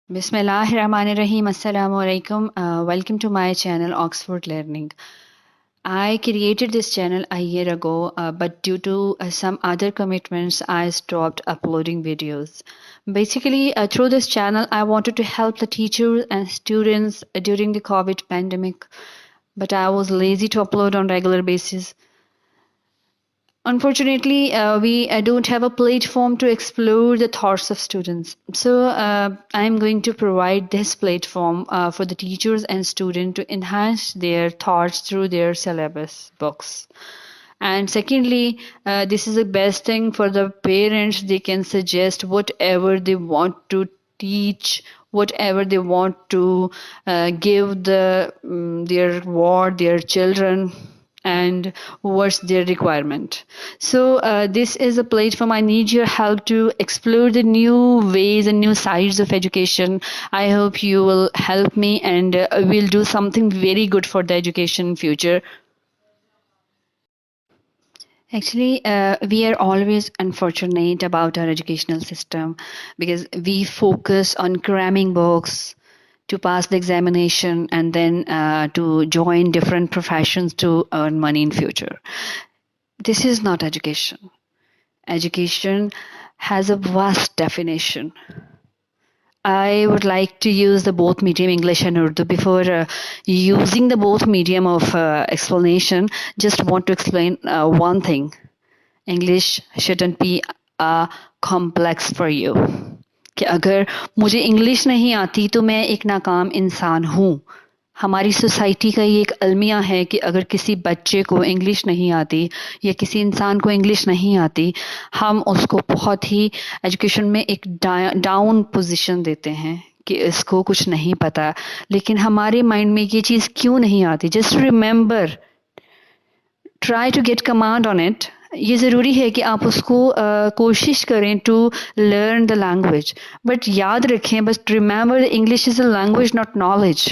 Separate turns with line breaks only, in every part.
Bismillahirrahmanirrahim. Assalamu alaikum. Welcome to my channel Oxford Learning. I created this channel a year ago, but due to some other commitments, I stopped uploading videos. Basically, through this channel, I wanted to help the teachers and students during the COVID pandemic, but I was lazy to upload on regular basis. Unfortunately, we don't have a platform to explore the thoughts of students. So I'm going to provide this platform for the teachers and students to enhance their thoughts through their syllabus books. And secondly, this is the best thing for the parents. They can suggest whatever they want to teach, whatever they want to give their ward, their children, and what's their requirement. So this is a platform. I need your help to explore the new ways and new sides of education. I hope you will help me, and we'll do something very good for the education future. Actually, we are always unfortunate about our educational system because we focus on cramming books to pass the examination and then to join different professions to earn money in future. This is not education. Education has a vast definition. I would like to use the both medium English and Urdu. Before using the both medium of explanation, just want to explain one thing. English shouldn't be complex for you. کہ اگر مجھے English نہیں آتی تو میں ایک ناکام انسان ہوں. ہماری سوسائٹی کا یہ ایک المیہ ہے کہ اگر کسی بچے کو انگلش نہیں آتی یا کسی انسان کو انگلش نہیں آتی، ہم اس کو بہت ہی ایجوکیشن میں ایک ڈاؤن پوزیشن دیتے ہیں کہ اس کو کچھ نہیں پتا. لیکن ہمارے مائنڈ میں یہ چیز کیوں نہیں آتی؟ Just remember, try to get command on it. یہ ضروری ہے کہ آپ اس کو کوشش کریں to learn the language, but یاد رکھیں، بس remember English is a language not knowledge.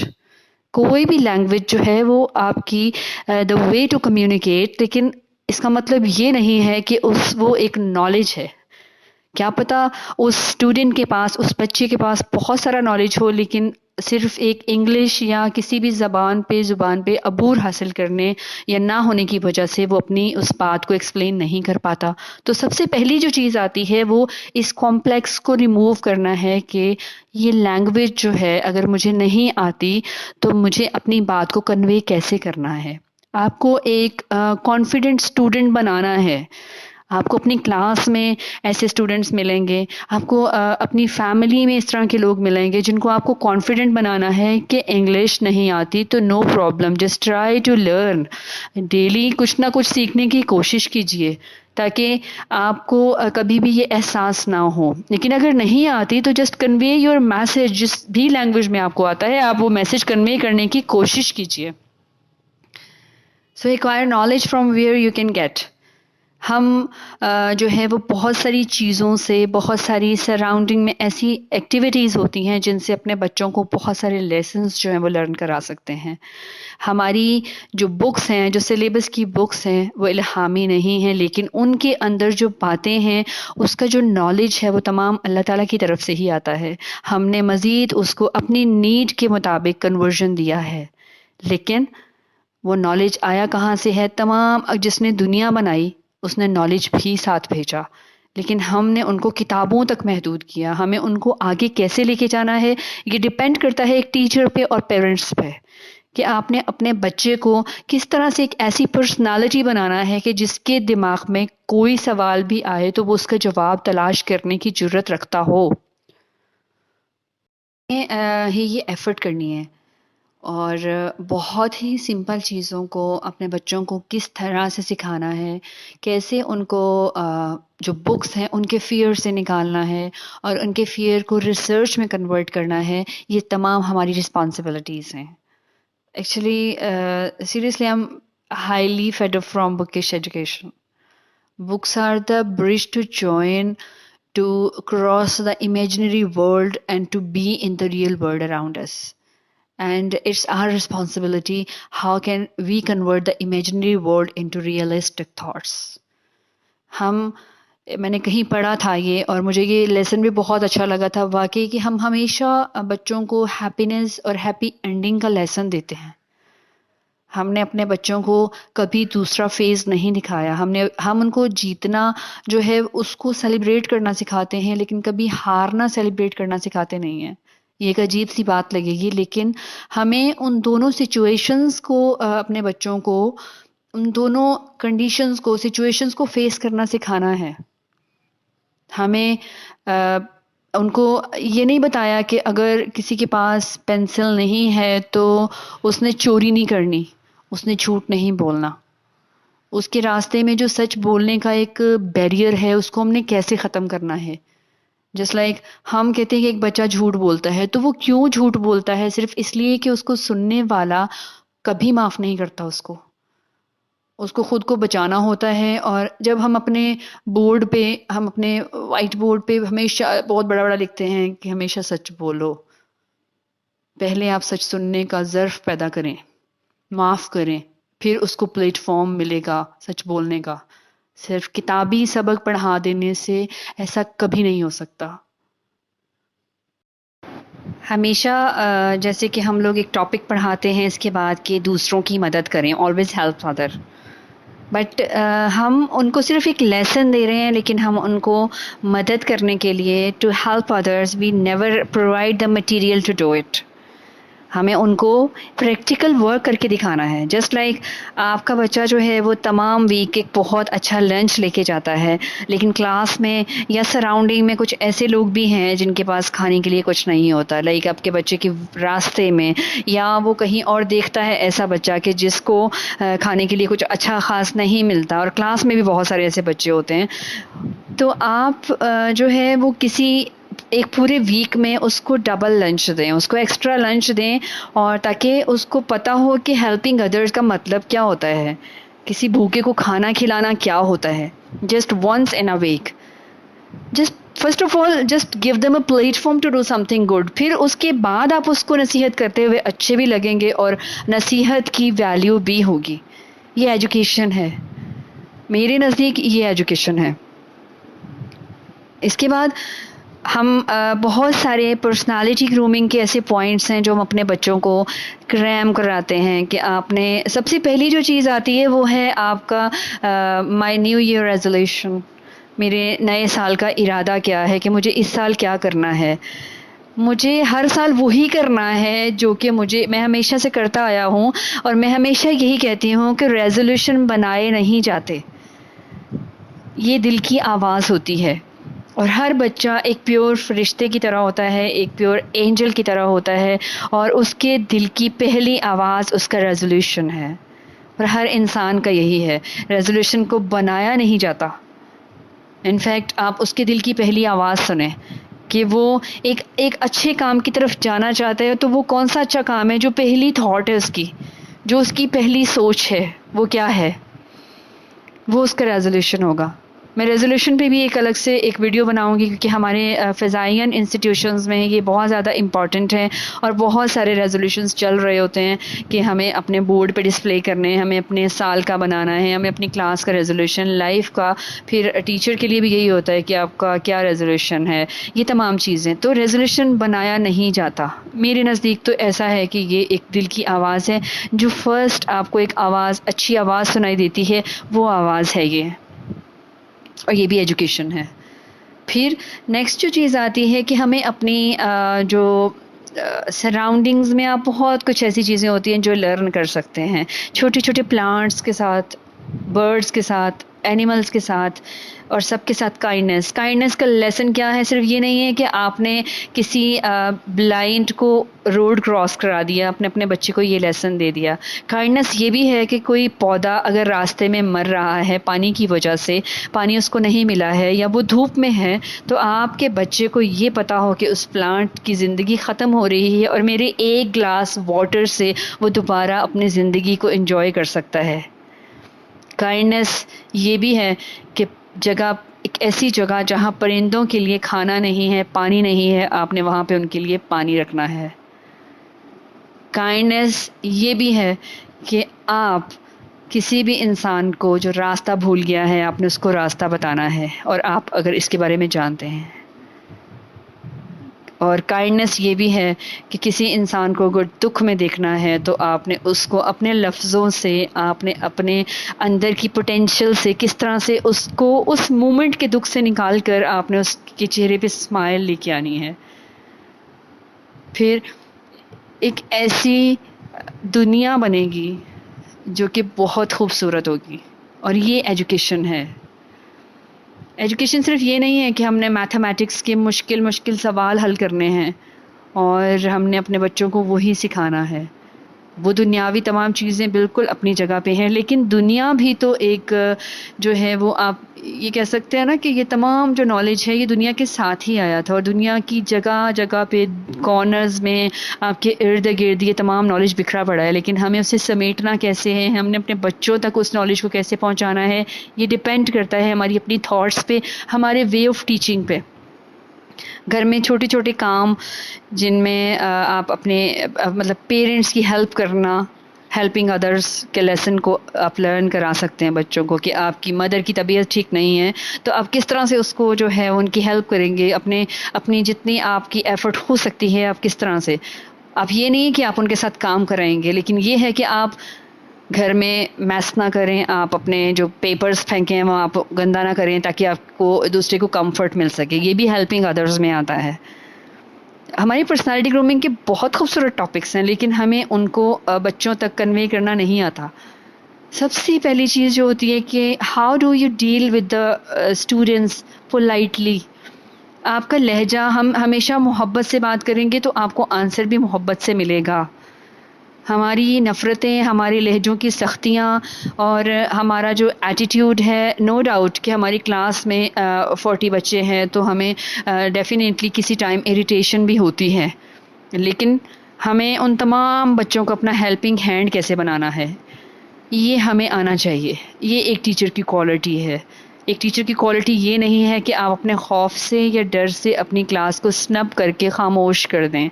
کوئی بھی لینگویج جو ہے وہ آپ کی دا وے ٹو کمیونیکیٹ، لیکن اس کا مطلب یہ نہیں ہے کہ وہ ایک نالج ہے. کیا پتا اس اسٹوڈنٹ کے پاس، اس بچے کے پاس بہت سارا نالج ہو، لیکن صرف ایک انگلش یا کسی بھی زبان پہ عبور حاصل کرنے یا نہ ہونے کی وجہ سے وہ اپنی اس بات کو ایکسپلین نہیں کر پاتا. تو سب سے پہلی جو چیز آتی ہے وہ اس کمپلیکس کو ریموو کرنا ہے کہ یہ لینگویج جو ہے اگر مجھے نہیں آتی تو مجھے اپنی بات کو کنوے کیسے کرنا ہے. آپ کو ایک کانفیڈنٹ اسٹوڈنٹ بنانا ہے. آپ کو اپنی کلاس میں ایسے اسٹوڈنٹس ملیں گے، آپ کو اپنی فیملی میں اس طرح کے لوگ ملیں گے جن کو آپ کو کانفیڈنٹ بنانا ہے کہ انگلش نہیں آتی تو no problem, just try to learn. Daily کچھ نہ کچھ سیکھنے کی کوشش کیجیے تاکہ آپ کو کبھی بھی یہ احساس نہ ہو. لیکن اگر نہیں آتی تو جسٹ کنوے یور میسج، جس بھی لینگویج میں آپ کو آتا ہے آپ وہ میسج کنوے کرنے کی کوشش کیجیے. So acquire knowledge from where you can get. ہم جو ہے وہ بہت ساری چیزوں سے، بہت ساری سراؤنڈنگ میں ایسی ایکٹیویٹیز ہوتی ہیں جن سے اپنے بچوں کو بہت سارے لیسنس جو ہیں وہ لرن کرا سکتے ہیں. ہماری جو بکس ہیں، جو سلیبس کی بکس ہیں، وہ الہامی نہیں ہیں، لیکن ان کے اندر جو باتیں ہیں اس کا جو نالج ہے وہ تمام اللہ تعالیٰ کی طرف سے ہی آتا ہے. ہم نے مزید اس کو اپنی نیڈ کے مطابق کنورژن دیا ہے، لیکن وہ نالج آیا کہاں سے ہے؟ تمام جس نے دنیا بنائی اس نے نالج بھی ساتھ بھیجا، لیکن ہم نے ان کو کتابوں تک محدود کیا. ہمیں ان کو آگے کیسے لے کے جانا ہے یہ ڈیپینڈ کرتا ہے ایک ٹیچر پہ اور پیرنٹس پہ، کہ آپ نے اپنے بچے کو کس طرح سے ایک ایسی پرسنالٹی بنانا ہے کہ جس کے دماغ میں کوئی سوال بھی آئے تو وہ اس کا جواب تلاش کرنے کی جرت رکھتا ہو. یہ ایفرٹ کرنی ہے، اور بہت ہی سمپل چیزوں کو اپنے بچوں کو کس طرح سے سکھانا ہے، کیسے ان کو جو بکس ہیں ان کے فیئر سے نکالنا ہے اور ان کے فیئر کو ریسرچ میں کنورٹ کرنا ہے، یہ تمام ہماری رسپانسبلٹیز ہیں. Actually seriously I am highly fed up from bookish education. Books are the bridge to join, to cross the imaginary world and to be in the real world around us. And it's our responsibility how can we convert the imaginary world into realistic thoughts. ہم میں نے کہیں پڑھا تھا یہ، اور مجھے یہ لیسن بھی بہت اچھا لگا تھا واقعی، کہ ہم ہمیشہ بچوں کو ہیپینس اور ہیپی اینڈنگ کا لیسن دیتے ہیں. ہم نے اپنے بچوں کو کبھی دوسرا فیز نہیں دکھایا. ہم ان کو جیتنا جو ہے اس کو سیلیبریٹ کرنا سکھاتے ہیں، لیکن کبھی ہارنا سیلیبریٹ کرنا سکھاتے نہیں ہیں. یہ ایک عجیب سی بات لگے گی، لیکن ہمیں ان دونوں سچویشنز کو اپنے بچوں کو، ان دونوں کنڈیشنز کو، سچویشنز کو فیس کرنا سکھانا ہے. ہمیں ان کو یہ نہیں بتایا کہ اگر کسی کے پاس پینسل نہیں ہے تو اس نے چوری نہیں کرنی، اس نے جھوٹ نہیں بولنا. اس کے راستے میں جو سچ بولنے کا ایک بیریئر ہے، اس کو ہم نے کیسے ختم کرنا ہے. جس لائک ہم کہتے ہیں کہ ایک بچہ جھوٹ بولتا ہے، تو وہ کیوں جھوٹ بولتا ہے؟ صرف اس لیے کہ اس کو سننے والا کبھی معاف نہیں کرتا اس کو خود کو بچانا ہوتا ہے. اور جب ہم اپنے بورڈ پہ، ہم اپنے وائٹ بورڈ پہ ہمیشہ بہت بڑا بڑا لکھتے ہیں کہ ہمیشہ سچ بولو، پہلے آپ سچ سننے کا ظرف پیدا کریں، معاف کریں، پھر اس کو پلیٹ فارم ملے گا سچ بولنے کا. صرف کتابی سبق پڑھا دینے سے ایسا کبھی نہیں ہو سکتا. ہمیشہ جیسے کہ ہم لوگ ایک ٹاپک پڑھاتے ہیں اس کے بعد کہ دوسروں کی مدد کریں، آلویز ہیلپ ادر. بٹ ہم ان کو صرف ایک لیسن دے رہے ہیں، لیکن ہم ان کو مدد کرنے کے لیے to help others we never provide the material to do it. ہمیں ان کو پریکٹیکل ورک کر کے دکھانا ہے. جسٹ لائک آپ کا بچہ جو ہے وہ تمام ویک ایک بہت اچھا لنچ لے کے جاتا ہے، لیکن کلاس میں یا سراؤنڈنگ میں کچھ ایسے لوگ بھی ہیں جن کے پاس کھانے کے لیے کچھ نہیں ہوتا. لائک آپ کے بچے کے راستے میں یا وہ کہیں اور دیکھتا ہے ایسا بچہ کہ جس کو کھانے کے لیے کچھ اچھا خاص نہیں ملتا، اور کلاس میں بھی بہت سارے ایسے بچے ہوتے ہیں. تو آپ جو ہے وہ کسی ایک پورے ویک میں اس کو ڈبل لنچ دیں، اس کو ایکسٹرا لنچ دیں، اور تاکہ اس کو پتا ہو کہ ہیلپنگ ادرس کا مطلب کیا ہوتا ہے، کسی بھوکے کو کھانا کھلانا کیا ہوتا ہے. Just once in a week, just first of all just give them a platform to do something good. پھر اس کے بعد آپ اس کو نصیحت کرتے ہوئے اچھے بھی لگیں گے، اور نصیحت کی ویلیو بھی ہوگی. یہ ایجوکیشن ہے، میرے نزدیک یہ ایجوکیشن ہے. اس کے بعد ہم بہت سارے پرسنالٹی گرومنگ کے ایسے پوائنٹس ہیں جو ہم اپنے بچوں کو کریم کراتے ہیں. کہ آپ نے سب سے پہلی جو چیز آتی ہے وہ ہے آپ کا مائی نیو ایئر ریزولوشن. میرے نئے سال کا ارادہ کیا ہے، کہ مجھے اس سال کیا کرنا ہے. مجھے ہر سال وہی کرنا ہے جو کہ میں ہمیشہ سے کرتا آیا ہوں. اور میں ہمیشہ یہی کہتی ہوں کہ ریزولوشن بنائے نہیں جاتے، یہ دل کی آواز ہوتی ہے. اور ہر بچہ ایک پیور فرشتے کی طرح ہوتا ہے، ایک پیور اینجل کی طرح ہوتا ہے، اور اس کے دل کی پہلی آواز اس کا ریزولوشن ہے. اور ہر انسان کا یہی ہے، ریزولوشن کو بنایا نہیں جاتا. انفیکٹ آپ اس کے دل کی پہلی آواز سنیں کہ وہ ایک اچھے کام کی طرف جانا چاہتا ہے، تو وہ کون سا اچھا کام ہے جو پہلی تھاٹ ہے اس کی، جو اس کی پہلی سوچ ہے، وہ کیا ہے، وہ اس کا ریزولوشن ہوگا. میں ریزولوشن پہ بھی ایک الگ سے ایک ویڈیو بناؤں گی، کیونکہ ہمارے فضائین انسٹیٹیوشنز میں یہ بہت زیادہ امپورٹنٹ ہیں، اور بہت سارے ریزولوشنز چل رہے ہوتے ہیں کہ ہمیں اپنے بورڈ پہ ڈسپلے کرنے ہیں، ہمیں اپنے سال کا بنانا ہے، ہمیں اپنی کلاس کا ریزولوشن، لائف کا. پھر ٹیچر کے لیے بھی یہی ہوتا ہے کہ آپ کا کیا ریزولوشن ہے، یہ تمام چیزیں. تو ریزولوشن بنایا نہیں جاتا. میرے نزدیک تو ایسا ہے کہ یہ ایک دل کی آواز ہے، جو فرسٹ آپ کو ایک آواز، اچھی آواز سنائی دیتی ہے، وہ آواز ہے یہ. اور یہ بھی ایجوکیشن ہے. پھر نیکسٹ جو چیز آتی ہے کہ ہمیں اپنی جو سراؤنڈنگز میں آپ بہت کچھ ایسی چیزیں ہوتی ہیں جو لرن کر سکتے ہیں. چھوٹے چھوٹے پلانٹس کے ساتھ، برڈس کے ساتھ، اینیملس کے ساتھ، اور سب کے ساتھ کائنڈنس کا لیسن کیا ہے؟ صرف یہ نہیں ہے کہ آپ نے کسی بلائنڈ کو روڈ کراس کرا دیا، اپنے بچے کو یہ لیسن دے دیا. کائنڈنس یہ بھی ہے کہ کوئی پودا اگر راستے میں مر رہا ہے پانی کی وجہ سے، پانی اس کو نہیں ملا ہے، یا وہ دھوپ میں ہے، تو آپ کے بچے کو یہ پتا ہو کہ اس پلانٹ کی زندگی ختم ہو رہی ہے، اور میرے ایک گلاس واٹر سے وہ دوبارہ اپنی زندگی کو انجوائے کر سکتا ہے. کائنڈنس یہ بھی ہے کہ ایک ایسی جگہ جہاں پرندوں کے لیے کھانا نہیں ہے، پانی نہیں ہے، آپ نے وہاں پہ ان کے لیے پانی رکھنا ہے. کائنڈنس یہ بھی ہے کہ آپ کسی بھی انسان کو جو راستہ بھول گیا ہے آپ نے اس کو راستہ بتانا ہے، اور آپ اگر اس کے بارے میں جانتے ہیں. اور کائنڈنیس یہ بھی ہے کہ کسی انسان کو اگر دکھ میں دیکھنا ہے تو آپ نے اس کو اپنے لفظوں سے، آپ نے اپنے اندر کی پوٹینشیل سے کس طرح سے اس کو اس مومنٹ کے دکھ سے نکال کر آپ نے اس کے چہرے پہ اسمائل لے کے آنی ہے. پھر ایک ایسی دنیا بنے گی جو کہ بہت خوبصورت ہوگی، اور یہ ایجوکیشن ہے. ایجوکیشن صرف یہ نہیں ہے کہ ہم نے میتھمیٹکس کے مشکل مشکل سوال حل کرنے ہیں اور ہم نے اپنے بچوں کو وہی سکھانا ہے. وہ دنیاوی تمام چیزیں بالکل اپنی جگہ پہ ہیں، لیکن دنیا بھی تو ایک جو ہے وہ آپ یہ کہہ سکتے ہیں نا کہ یہ تمام جو نالج ہے یہ دنیا کے ساتھ ہی آیا تھا، اور دنیا کی جگہ جگہ پہ کارنرز میں آپ کے ارد گرد یہ تمام نالج بکھرا پڑا ہے. لیکن ہمیں اسے سمیٹنا کیسے ہے، ہم نے اپنے بچوں تک اس نالج کو کیسے پہنچانا ہے، یہ ڈپینڈ کرتا ہے ہماری اپنی تھاٹس پہ، ہمارے وے آف ٹیچنگ پہ. گھر میں چھوٹے چھوٹے کام جن میں آپ اپنے مطلب پیرنٹس کی ہیلپ کرنا، ہیلپنگ ادرس کے لیسن کو آپ لرن کرا سکتے ہیں بچوں کو، کہ آپ کی مدر کی طبیعت ٹھیک نہیں ہے تو آپ کس طرح سے اس کو جو ہے ان کی ہیلپ کریں گے، اپنی جتنی آپ کی ایفرٹ ہو سکتی ہے آپ کس طرح سے. آپ یہ نہیں کہ آپ ان کے ساتھ کام کرائیں گے، لیکن یہ ہے کہ آپ گھر میں میس نہ کریں، آپ اپنے جو پیپرز پھینکیں وہ آپ گندا نہ کریں تاکہ آپ کو دوسرے کو کمفرٹ مل سکے. یہ بھی ہیلپنگ ادرز میں آتا ہے. ہماری پرسنالٹی گرومنگ کے بہت خوبصورت ٹاپکس ہیں، لیکن ہمیں ان کو بچوں تک کنوے کرنا نہیں آتا. سب سے پہلی چیز جو ہوتی ہے کہ how do you deal with the students politely. آپ کا لہجہ، ہم ہمیشہ محبت سے بات کریں گے تو آپ کو آنسر بھی محبت سے ملے گا. ہماری نفرتیں، ہمارے لہجوں کی سختیاں اور ہمارا جو ایٹیٹیوڈ ہے، نو ڈاؤٹ کہ ہماری کلاس میں 40 بچے ہیں تو ہمیں ڈیفینیٹلی کسی ٹائم اریٹیشن بھی ہوتی ہے، لیکن ہمیں ان تمام بچوں کو اپنا ہیلپنگ ہینڈ کیسے بنانا ہے یہ ہمیں آنا چاہیے. یہ ایک ٹیچر کی کوالٹی ہے. ایک ٹیچر کی کوالٹی یہ نہیں ہے کہ آپ اپنے خوف سے یا ڈر سے اپنی کلاس کو سنپ کر کے خاموش کر دیں.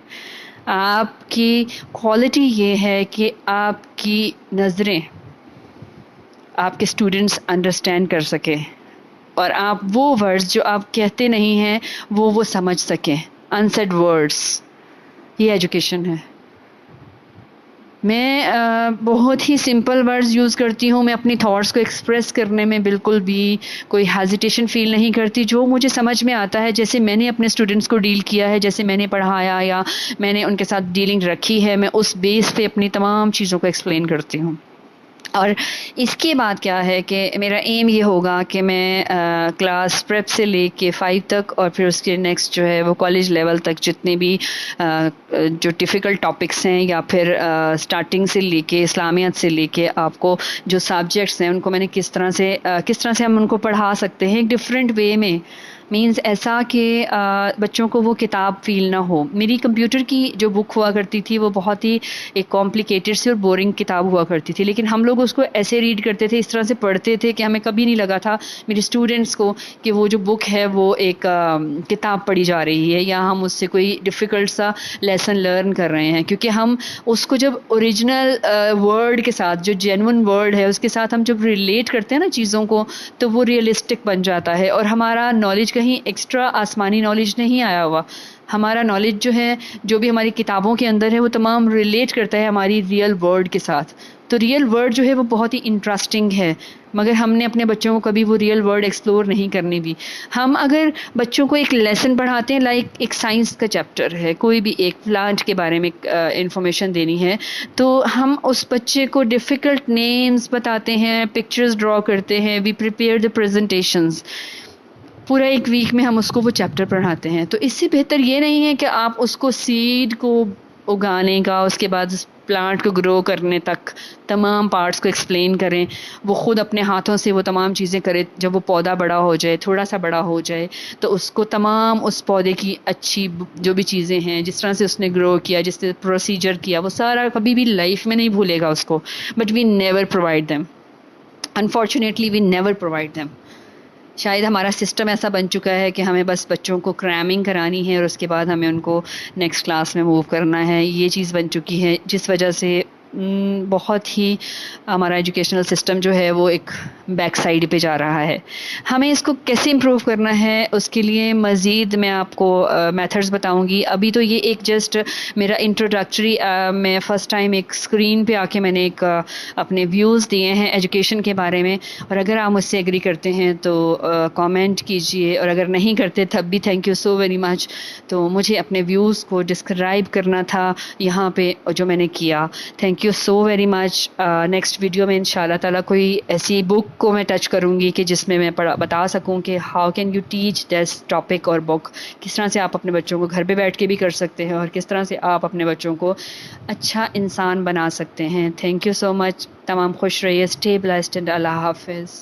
آپ کی کوالٹی یہ ہے کہ آپ کی نظریں آپ کے اسٹوڈنٹس انڈرسٹینڈ کر سکیں، اور آپ وہ ورڈز جو آپ کہتے نہیں ہیں وہ سمجھ سکیں. انسیڈ ورڈز، یہ ایجوکیشن ہے. میں بہت ہی سمپل ورڈز یوز کرتی ہوں. میں اپنی تھاٹس کو ایکسپریس کرنے میں بالکل بھی کوئی ہیزیٹیشن فیل نہیں کرتی. جو مجھے سمجھ میں آتا ہے، جیسے میں نے اپنے اسٹوڈنٹس کو ڈیل کیا ہے، جیسے میں نے پڑھایا یا میں نے ان کے ساتھ ڈیلنگ رکھی ہے، میں اس بیس پہ اپنی تمام چیزوں کو ایکسپلین کرتی ہوں. اور اس کے بعد کیا ہے کہ میرا ایم یہ ہوگا کہ میں کلاس پریپ سے لے کے 5 تک، اور پھر اس کے نیکسٹ جو ہے وہ کالج لیول تک جتنے بھی جو ڈیفیکلٹ ٹاپکس ہیں، یا پھر اسٹارٹنگ سے لے کے اسلامیات سے لے کے آپ کو جو سبجیکٹس ہیں ان کو میں نے کس طرح سے ہم ان کو پڑھا سکتے ہیں ایک ڈفرینٹ وے میں. مینز ایسا کہ بچوں کو وہ کتاب فیل نہ ہو. میری کمپیوٹر کی جو بک ہوا کرتی تھی وہ بہت ہی ایک کمپلیکیٹڈ سی اور بورنگ کتاب ہوا کرتی تھی، لیکن ہم لوگ اس کو ایسے ریڈ کرتے تھے، اس طرح سے پڑھتے تھے کہ ہمیں کبھی نہیں لگا تھا میرے اسٹوڈنٹس کو کہ وہ جو بک ہے وہ ایک کتاب پڑھی جا رہی ہے، یا ہم اس سے کوئی ڈفیکلٹ سا لیسن لرن کر رہے ہیں. کیونکہ ہم اس کو جب اوریجنل ورڈ کے ساتھ، جو جینون ورڈ ہے اس کے ساتھ ہم جب ریلیٹ کرتے ہیں نا چیزوں کو، تو وہ ریئلسٹک بن جاتا ہے. اور ہمارا نالج کہیں ایکسٹرا آسمانی نالج نہیں آیا ہوا. ہمارا نالج جو ہے، جو بھی ہماری کتابوں کے اندر ہے، وہ تمام ریلیٹ کرتا ہے ہماری ریئل ورلڈ کے ساتھ. تو ریئل ورلڈ جو ہے وہ بہت ہی انٹرسٹنگ ہے، مگر ہم نے اپنے بچوں کو کبھی وہ ریئل ورلڈ ایکسپلور نہیں کرنی دی. ہم اگر بچوں کو ایک لیسن پڑھاتے ہیں، لائک ایک سائنس کا چیپٹر ہے، کوئی بھی ایک پلانٹ کے بارے میں انفارمیشن دینی ہے، تو ہم اس بچے کو ڈیفیکلٹ نیمز بتاتے ہیں، پکچرز ڈرا کرتے ہیں، وی پریپیئر دا پریزنٹیشنز. پورا ایک ویک میں ہم اس کو وہ چیپٹر پڑھاتے ہیں. تو اس سے بہتر یہ نہیں ہے کہ آپ اس کو سیڈ کو اگانے کا، اس کے بعد اس پلانٹ کو گرو کرنے تک تمام پارٹس کو ایکسپلین کریں، وہ خود اپنے ہاتھوں سے وہ تمام چیزیں کرے. جب وہ پودا بڑا ہو جائے، تھوڑا سا بڑا ہو جائے، تو اس کو تمام اس پودے کی اچھی جو بھی چیزیں ہیں، جس طرح سے اس نے گرو کیا، جس نے پروسیجر کیا، وہ سارا کبھی بھی لائف میں نہیں بھولے گا اس کو. But we never provide them, unfortunately we never provide them. شاید ہمارا سسٹم ایسا بن چکا ہے کہ ہمیں بس بچوں کو کریمنگ کرانی ہے اور اس کے بعد ہمیں ان کو نیکسٹ کلاس میں موو کرنا ہے. یہ چیز بن چکی ہے جس وجہ سے بہت ہی ہمارا ایجوکیشنل سسٹم جو ہے وہ ایک بیک سائڈ پہ جا رہا ہے. ہمیں اس کو کیسے امپروو کرنا ہے اس کے لیے مزید میں آپ کو میتھڈز بتاؤں گی. ابھی تو یہ ایک جسٹ میرا انٹروڈکٹری، میں فرسٹ ٹائم ایک اسکرین پہ آ کے میں نے ایک اپنے ویوز دیے ہیں ایجوکیشن کے بارے میں، اور اگر آپ مجھ سے ایگری کرتے ہیں تو کامنٹ کیجئے، اور اگر نہیں کرتے تب بھی thank you so very much. تو مجھے اپنے ویوز کو ڈسکرائب کرنا تھا یہاں پہ جو میں نے کیا. Thank you so very much. Next video میں ان شاء اللہ تعالیٰ کوئی ایسی بک کو میں ٹچ کروں گی کہ جس میں بتا سکوں کہ how can you teach this topic اور بک، کس طرح سے آپ اپنے بچوں کو گھر پہ بیٹھ کے بھی کر سکتے ہیں، اور کس طرح سے آپ اپنے بچوں کو اچھا انسان بنا سکتے ہیں. تھینک یو سو مچ. تمام خوش رہیے. اسٹے بلیسڈ اینڈ اللہ حافظ.